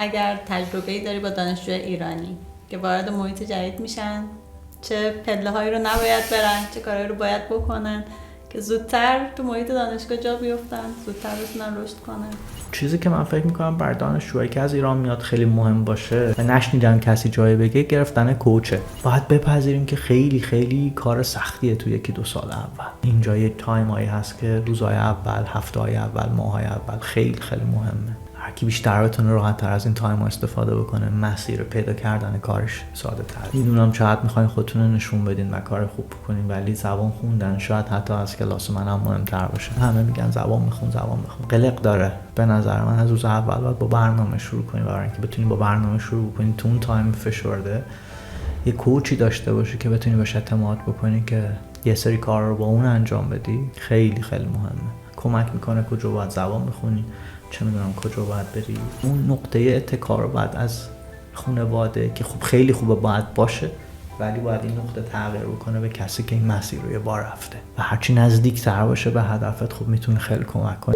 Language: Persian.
اگر تجربه‌ای داری با دانشجوی ایرانی که وارد محیط جدید میشن، چه پله‌هایی رو نباید برن، چه کارهایی رو باید بکنن که زودتر تو محیط دانشگاه جا بیفتن، زودتر بتونن رشد کنن. چیزی که من فکر میکنم برای دانشجوهایی که از ایران میاد خیلی مهم باشه و نشنیدم کسی جایی بگه، گرفتن کوچه. باید بپذیریم که خیلی خیلی کار سختیه تو 1-2 سال اول. اینجا یه تایمایی هست که روزهای اول، هفته‌های اول، ماه‌های اول خیلی خیلی مهمه. هر کی بیشتر بتونه راحت‌تر از این تایم‌ها استفاده بکنه، مسیر پیدا کردن کارش ساده‌تر. میدونم شاید می‌خواید خودتون رو نشون بدین و کار خوب بکنین، ولی زبان خوندن شاید حتی از کلاس من هم مهم‌تر باشه. همه میگن زبان بخون. قلق داره. به نظر من از روز اول باید با برنامه شروع کنین، برای اینکه بتونین با برنامه شروع بکنین تو اون تایم فشرده یه کوچی داشته باشه که بتونی بهش اعتماد بکنی که یه سری کار رو با اون انجام بدی. خیلی خیلی مهمه. کمک میکنه کجا باید زبان بخونی، چه میدونم کجا باید بری. اون نقطه اتکا رو باید از خانواده که خب خیلی خوبه باید باشه، ولی باید این نقطه تغییر بکنه به کسی که این مسیر رو یه بار رفته و هرچی نزدیک‌تر باشه به هدفت خب میتونه خیلی کمک کنه.